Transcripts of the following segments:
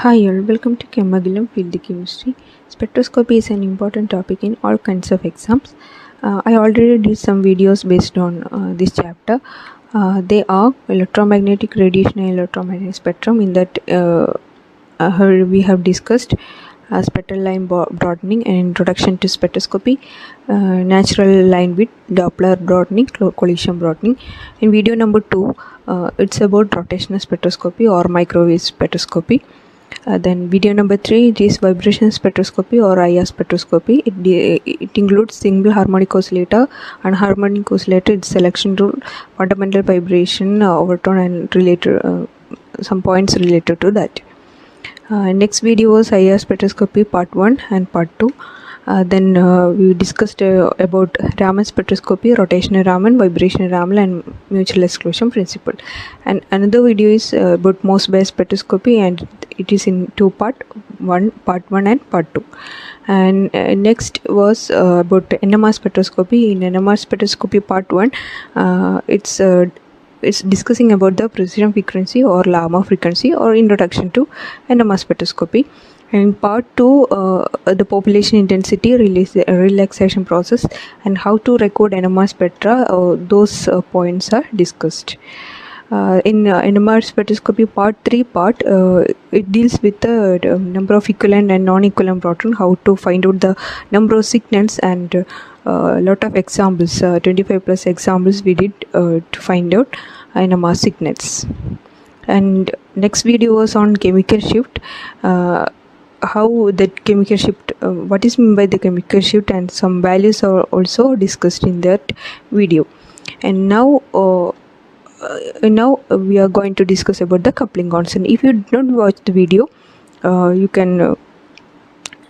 Hi all, welcome to Chemagillum Field Chemistry. Spectroscopy is an important topic in all kinds of exams. I already did some videos based on this chapter. They are electromagnetic radiation and electromagnetic spectrum. In that we have discussed spectral line broadening and introduction to spectroscopy, natural line width, Doppler broadening, collision broadening. In video number 2, it's about rotational spectroscopy or microwave spectroscopy. Then video number 3, it is vibration spectroscopy or IR spectroscopy. It includes single harmonic oscillator and harmonic oscillator, its selection rule, fundamental vibration, overtone, and related some points related to that. Next video was IR spectroscopy part 1 and part 2. Then we discussed about Raman spectroscopy, rotational Raman, vibrational Raman, and mutual exclusion principle. And another video is about Morse-based spectroscopy, and it is in two part 1 and part 2. And next was about NMR spectroscopy. In NMR spectroscopy part 1, it's discussing about the precision frequency or Lama frequency or introduction to NMR spectroscopy. And in part 2, the population intensity relaxation process and how to record NMR spectra, those points are discussed. In NMR spectroscopy part 3 it deals with the number of equivalent and non-equivalent proton, how to find out the number of signals, and a lot of examples, 25 plus examples we did to find out NMR signals. And next video was on chemical shift, how that chemical shift, what is meant by the chemical shift, and some values are also discussed in that video. And now we are going to discuss about the coupling constant. If you don't watch the video, you can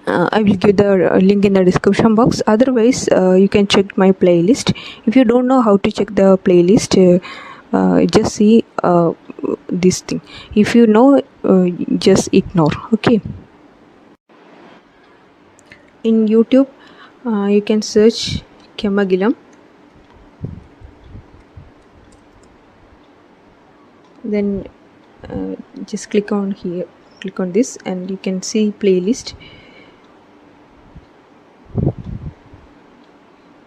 I will give the link in the description box. Otherwise, you can check my playlist. If you don't know how to check the playlist, just see this thing. If you know, just ignore. Okay. In YouTube, you can search Chemagillum. Then just click on here, click on this, and you can see playlist.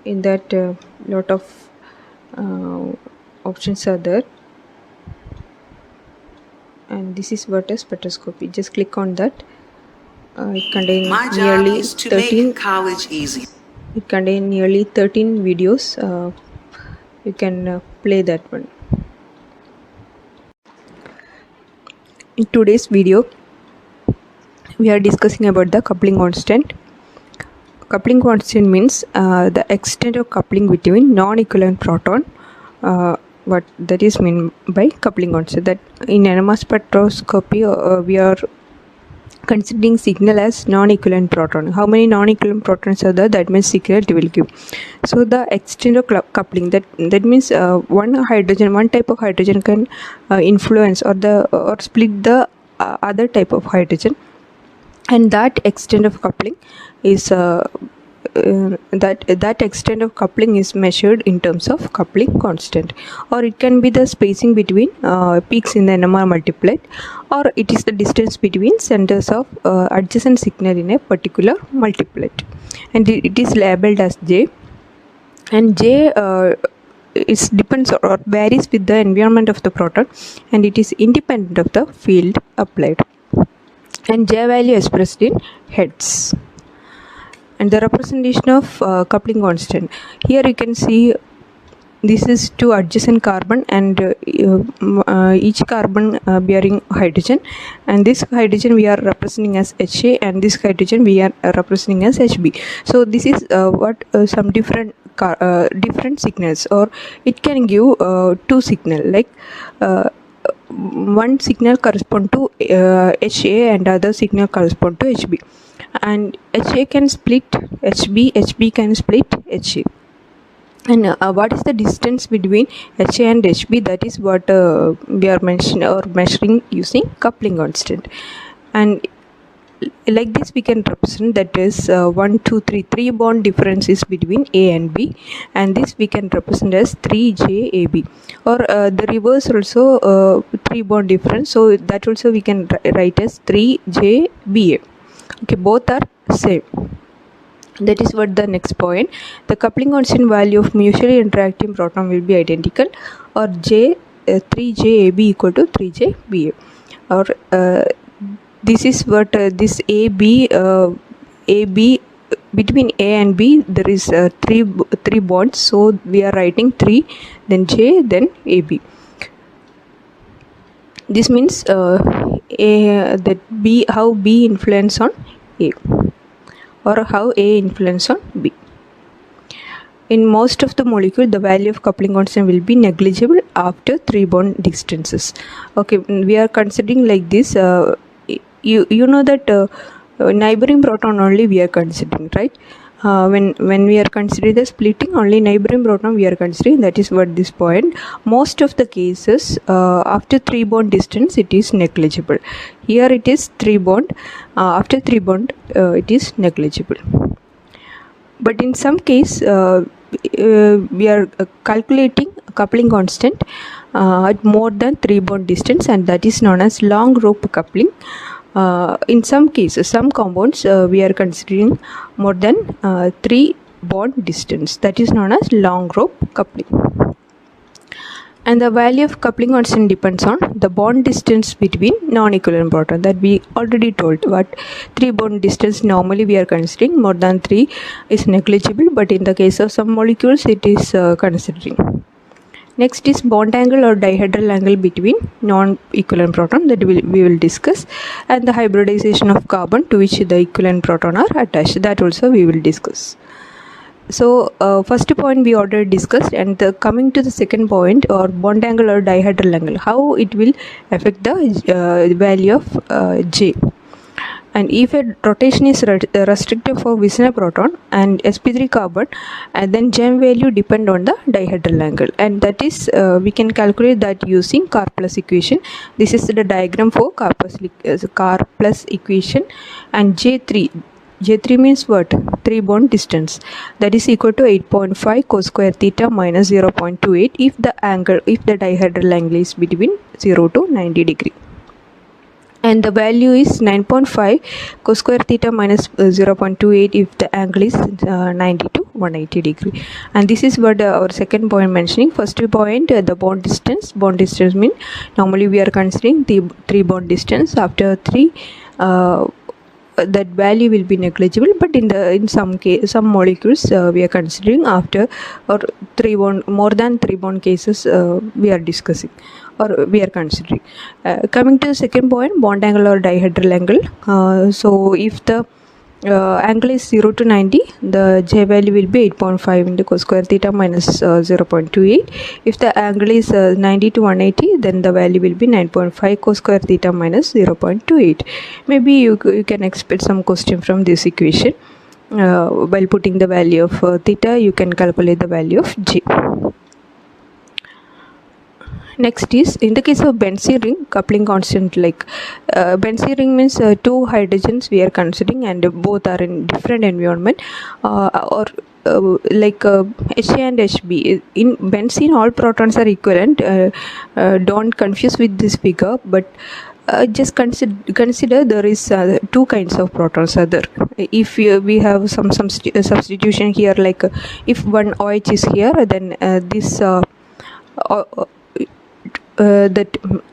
In that, lot of options are there, and this is what is spectroscopy. Just click on that. It contains nearly 13 college easy. It contains nearly 13 videos. You can play that one. In today's video, we are discussing about the coupling constant. Coupling constant means the extent of coupling between non-equivalent proton. What that is meant by coupling constant. That in NMR spectroscopy, we are considering signal as non-equivalent proton. How many non-equivalent protons are there? That means signal it will give. So the extent of coupling, that means one type of hydrogen can influence or split the other type of hydrogen, and that extent of coupling is that extent of coupling is measured in terms of coupling constant, or it can be the spacing between peaks in the NMR multiplet, or it is the distance between centers of adjacent signal in a particular multiplet, and it is labeled as J. And J it depends or varies with the environment of the proton, and it is independent of the field applied. And J value expressed in Hertz. And the representation of coupling constant, here you can see this is two adjacent carbon, and each carbon bearing hydrogen, and this hydrogen we are representing as HA, and this hydrogen we are representing as HB. So this is what some different signals, or it can give two signal, like one signal correspond to HA and other signal correspond to HB, and HA can split HB, HB can split HA. And what is the distance between HA and HB? That is what we are measuring using coupling constant. And like this we can represent, that is 1 2 3 3 bond difference is between A and B, and this we can represent as 3JAB, or the reverse also 3 bond difference, so that also we can write as 3JBA. okay, both are same. That is what the next point. The coupling constant value of mutually interacting proton will be identical, or 3JAB equal to 3JBA, or this is what this AB between A and B there is three bonds, so we are writing 3, then J, then AB. This means that B, how B influence on A, or how A influence on B. In most of the molecule, the value of coupling constant will be negligible after 3 bond distances. Okay, we are considering like this. You know that neighboring proton only we are considering, right? When we are considering the splitting, only neighboring proton we are considering. That is what this point. Most of the cases after 3 bond distance it is negligible. Here it is 3 bond. After 3 bond it is negligible. But in some case we are calculating coupling constant at more than 3 bond distance, and that is known as long rope coupling. In some cases, some compounds we are considering more than 3 bond distance, that is known as long rope coupling. And the value of coupling constant depends on the bond distance between non-equivalent proton, that we already told. What 3 bond distance normally we are considering, more than 3 is negligible, but in the case of some molecules it is considering. Next is bond angle or dihedral angle between non-equivalent proton, that we will discuss, and the hybridization of carbon to which the equivalent proton are attached, that also we will discuss. So first point we already discussed, and coming to the second point, or bond angle or dihedral angle, how it will affect the value of J. And if a rotation is restricted for Wissner proton and sp3 carbon, and then Gem value depend on the dihedral angle, and that is we can calculate that using Karplus equation. This is the diagram for Karplus equation. And J3 means what? 3 bond distance, that is equal to 8.5 cos square theta minus 0.28 if the dihedral angle is between 0 to 90 degree. And the value is 9.5 cos square theta minus 0.28 if the angle is 90 to 180 degree. And this is what our second point mentioning. First point, the bond distance. Bond distance mean normally we are considering the 3 bond distance. After 3 that value will be negligible, but in some molecules we are considering after, or 3 bond, more than 3 bond cases we are discussing, or we are considering. Coming to the second point, bond angle or dihedral angle. So if the angle is 0 to 90, the J value will be 8.5 into cos square theta minus 0.28. If the angle is 90 to 180, then the value will be 9.5 cos square theta minus 0.28. Maybe you can expect some question from this equation. While putting the value of theta, you can calculate the value of J. Next is, in the case of benzene ring, coupling constant, like benzene ring means 2 hydrogens we are considering, and both are in different environment, or like Ha and Hb. In benzene all protons are equivalent. Don't confuse with this figure, but just consider there is 2 kinds of protons are there. If we have some substitution here, like if one OH is here, then this that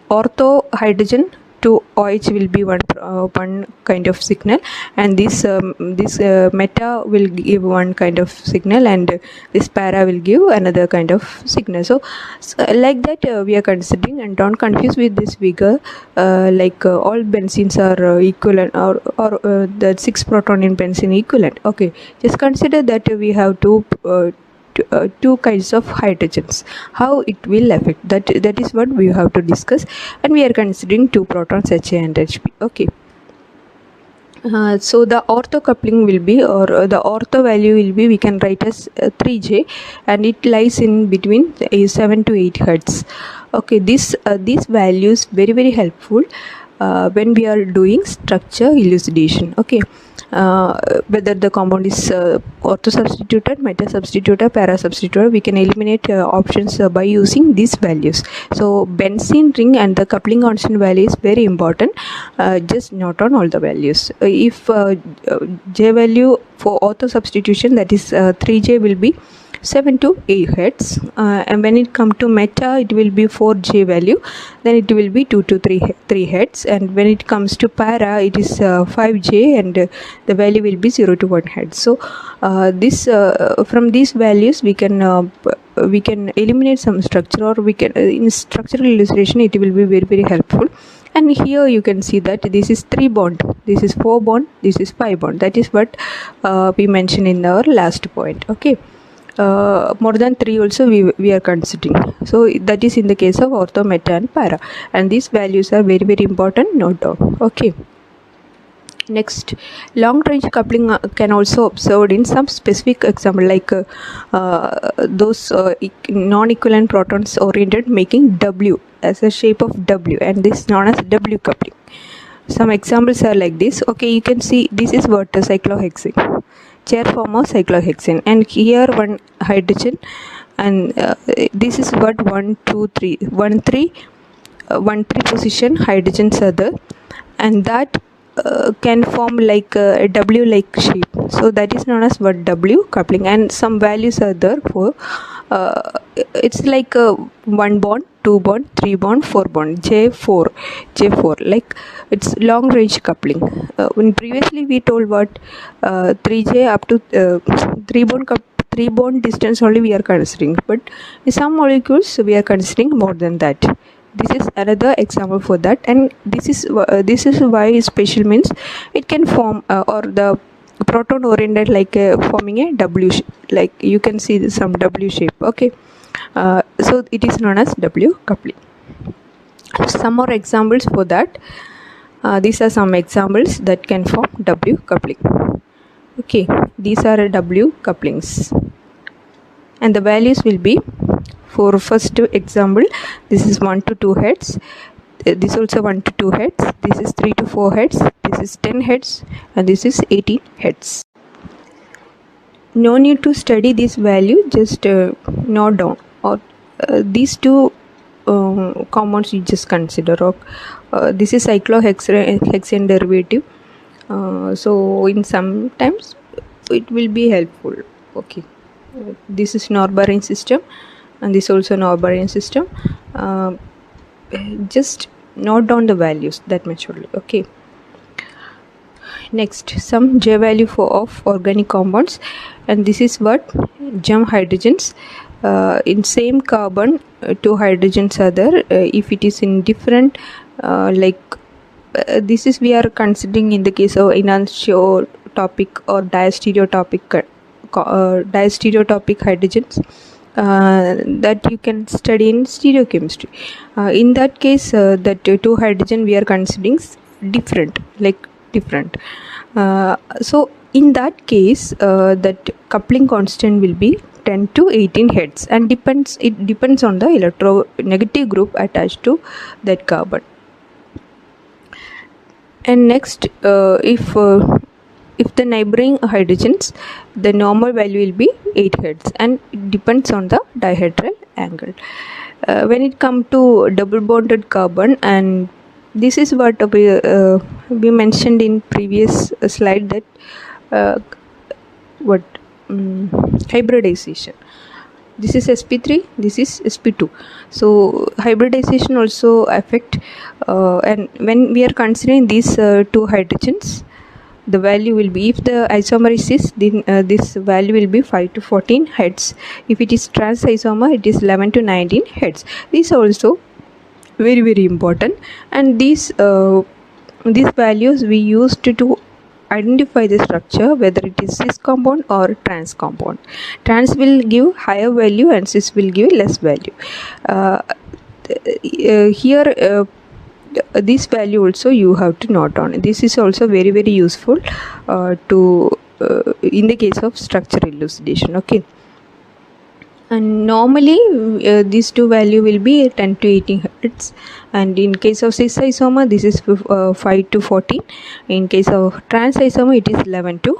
ortho hydrogen to OH will be one kind of signal, and this meta will give one kind of signal, and this para will give another kind of signal. So like that we are considering, and don't confuse with this figure. Like all benzenes are equivalent, or the 6 proton in benzene equivalent. Okay, just consider that we have two kinds of hydrogens. How it will affect, that is what we have to discuss, and we are considering 2 protons, Ha and Hb. Okay, so the ortho coupling will be, or the ortho value will be, we can write as 3J, and it lies in between 7 to 8 hertz. Okay, these values very helpful when we are doing structure elucidation. Okay, whether the compound is ortho-substituted, meta-substituted, para-substituted, we can eliminate options by using these values. So benzene ring and the coupling constant value is very important. Just note on all the values. If J value for ortho-substitution, that is 3J, will be 7 to 8 hertz, and when it come to meta, it will be 4J value, then it will be 2 to 3 hertz, and when it comes to para, it is 5J, and the value will be 0 to 1 hertz. So this from these values we can eliminate some structure, or we can in structural illustration it will be very helpful. And here you can see that this is 3 bond, this is 4 bond, this is 5 bond. That is what we mentioned in our last point. Okay, more than 3 also we are considering. So that is in the case of ortho, meta and para, and these values are very important, note down. Okay, next, long range coupling can also observed in some specific example, like those non-equivalent protons oriented making W as a shape of W, and this is known as W coupling. Some examples are like this. Okay, you can see this is what cyclohexane, chair form of cyclohexane, and here one hydrogen, and this is what 1 3 position hydrogens are there, and that can form like a W like shape. So that is known as what W coupling, and some values are there for it's like 1 bond, 2 bond, 3 bond, 4 bond, J4, like it's long range coupling. When previously we told what 3J up to 3 bond distance only we are considering, but in some molecules we are considering more than that. This is another example for that, and this is why special means it can form or the proton oriented like forming a W like you can see some W shape. Okay, so it is known as W coupling. Some more examples for that. These are some examples that can form W coupling. Okay, these are W couplings, and the values will be, for first example, this is 1 to 2 hertz, this also 1 to 2 hertz, this is 3 to 4 hertz, this is 10 hertz, and this is 18 hertz. No need to study this value, just note down, or these two compounds you just consider. This is cyclohexane derivative, so in sometimes it will be helpful. Okay, this is Norbarine system, and this also Norbarine system. Just note down the values, that much only. Okay, next, some J value of organic compounds, and this is what gem hydrogens. In same carbon, 2 hydrogens are there. If it is in different this is we are considering in the case of enantiotopic or diastereotopic hydrogens that you can study in stereochemistry. In that case, that 2 hydrogen we are considering different. So in that case, that coupling constant will be 10 to 18 hertz, and it depends on the electronegative group attached to that carbon. And next, if the neighboring hydrogens, the normal value will be 8 hertz, and it depends on the dihedral angle. When it comes to double bonded carbon, and this is what we mentioned in previous slide, that hybridization. This is sp3, this is sp2. So hybridization also affect, and when we are considering these 2 hydrogens, the value will be, if the isomer is cis, then this value will be 5 to 14 hertz. If it is trans isomer, it is 11 to 19 hertz. These are also very important, and these values we used to identify the structure, whether it is cis compound or trans compound. Trans will give higher value and cis will give less value. Here this value also you have to note on. This is also very useful to in the case of structure elucidation. Okay, and normally these two value will be 10 to 18 hertz, and in case of cis isomer this is 5 to 14. In case of trans isomer it is 11 to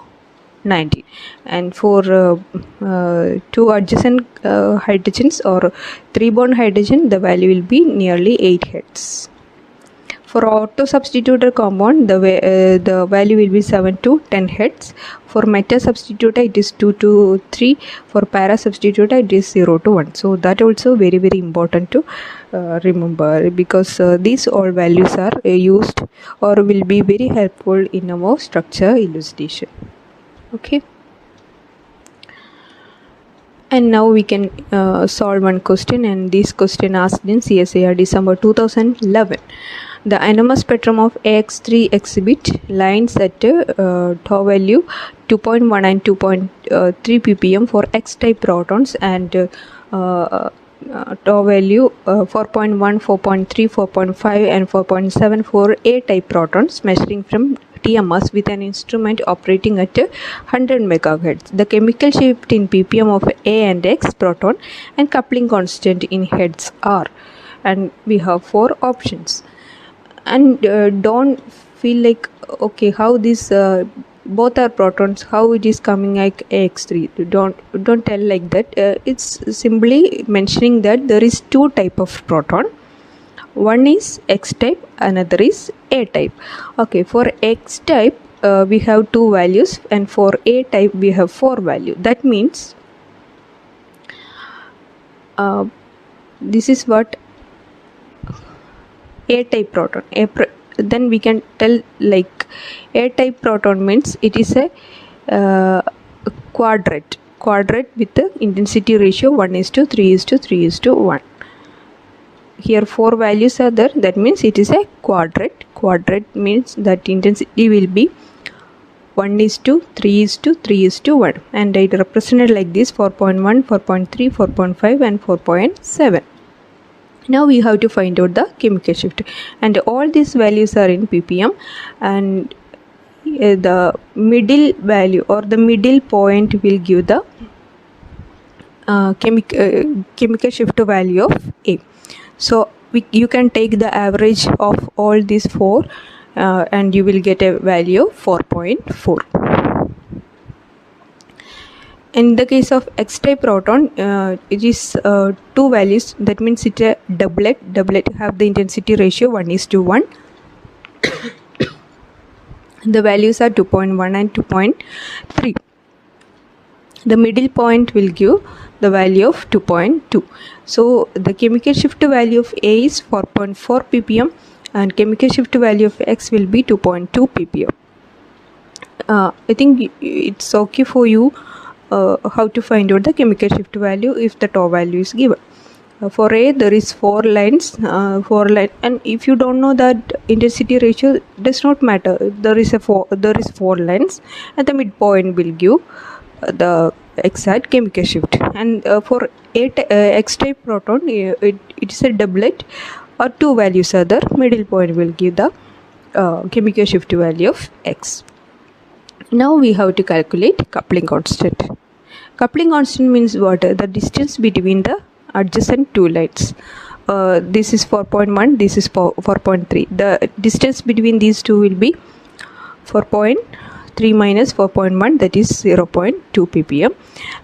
19, and for two adjacent hydrogens or 3 bond hydrogen the value will be nearly 8 hertz. For auto substituted compound the value will be 7 to 10 hertz. For meta substituted it is 2 to 3. For para substituted it is 0 to 1. So that also very important to remember, because these all values are used or will be very helpful in our structure elucidation. Okay, and now we can solve one question, and this question asked in CSIR December 2011. The NMR spectrum of AX3 exhibit lines at tau value 2.1 and 2.3 ppm for X-type protons, and tau value 4.1, 4.3, 4.5 and 4.7 for A-type protons measuring from TMS with an instrument operating at 100 MHz. The chemical shift in ppm of A and X proton and coupling constant in hertz are, and we have 4 options. And don't feel like, okay, how this both are protons, how it is coming like AX3. Don't tell like that. It's simply mentioning that there is 2 type of proton. One is X type, another is A type. Okay, for X type we have 2 values, and for A type we have 4 value. That means this is what A type proton. Then we can tell like A type proton means it is a quadrate with the intensity ratio 1:3:3:1. Here 4 values are there, that means it is a quadrate. Quadrate means that intensity will be 1:3:3:1, and it represented like this: 4.1, 4.3, 4.5 and 4.7. Now we have to find out the chemical shift, and all these values are in ppm, and the middle value or the middle point will give the chemical shift value of A. So you can take the average of all these 4 and you will get a value of 4.4. In the case of X-type proton, it is 2 values. That means it's a doublet. Doublet have the intensity ratio 1:1. The values are 2.1 and 2.3. The middle point will give the value of 2.2. So the chemical shift value of A is 4.4 ppm, and chemical shift value of X will be 2.2 ppm. I think it's okay for you how to find out the chemical shift value if the tau value is given. For A there is 4 lines, and if you don't know that intensity ratio, does not matter. There is 4 lines, and the midpoint will give the exact chemical shift. And for X-type proton, it is a doublet, or 2 values are there. Middle point will give the chemical shift value of X. Now we have to calculate coupling constant. Coupling constant means what? The distance between the adjacent 2 lines. This is 4.1, this is 4.3. The distance between these two will be 4.3 minus 4.1, that is 0.2 ppm.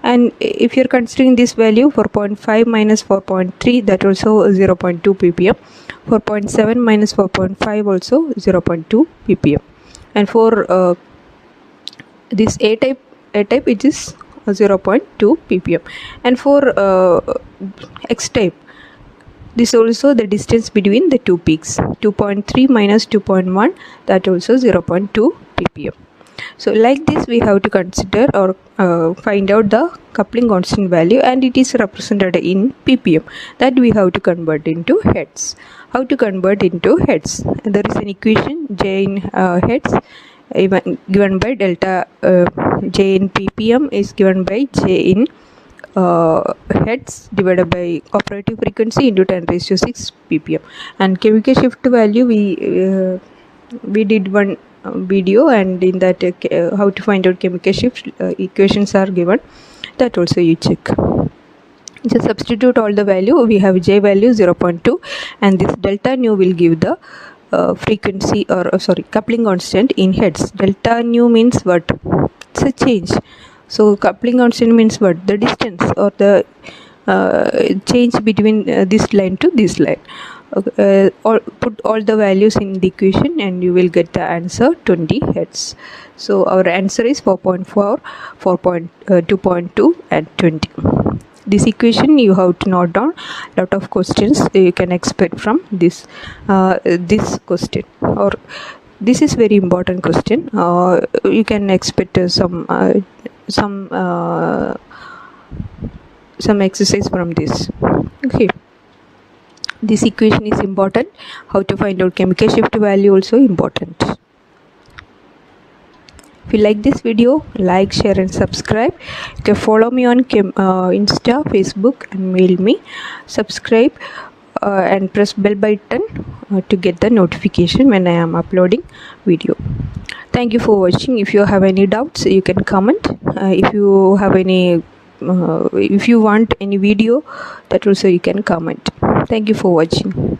And if you are considering this value, 4.5 minus 4.3, that also 0.2 ppm. 4.7 minus 4.5 also 0.2 ppm. And for this A type it is 0.2 ppm. And for X type, this also the distance between the 2 peaks, 2.3 minus 2.1, that also 0.2 ppm. So like this we have to consider or find out the coupling constant value, and it is represented in ppm, that we have to convert into hertz. How to convert into hertz? There is an equation J in hertz given by delta J in ppm is given by J in hertz divided by operative frequency into 10⁶ ppm. And chemical shift value we did one video, and in that how to find out chemical shift equations are given, that also you check. Just substitute all the value. We have J value 0.2, and this delta nu will give the frequency or coupling constant in hertz. Delta nu means what? It's a change. So coupling constant means what? The distance or the change between this line to this line. Or put all the values in the equation and you will get the answer 20 hertz. So our answer is 4.4, 2.2 and 20. This equation you have to note down. Lot of questions you can expect from this question, or this is very important question. You can expect some exercise from this. Okay, this equation is important. How to find out chemical shift value also important. If you like this video, like, share and subscribe. You can follow me on Insta, Facebook and mail me. Subscribe and press bell button to get the notification when I am uploading video. Thank you for watching. If you have any doubts, you can comment. If you have any if you want any video, that also you can comment. Thank you for watching.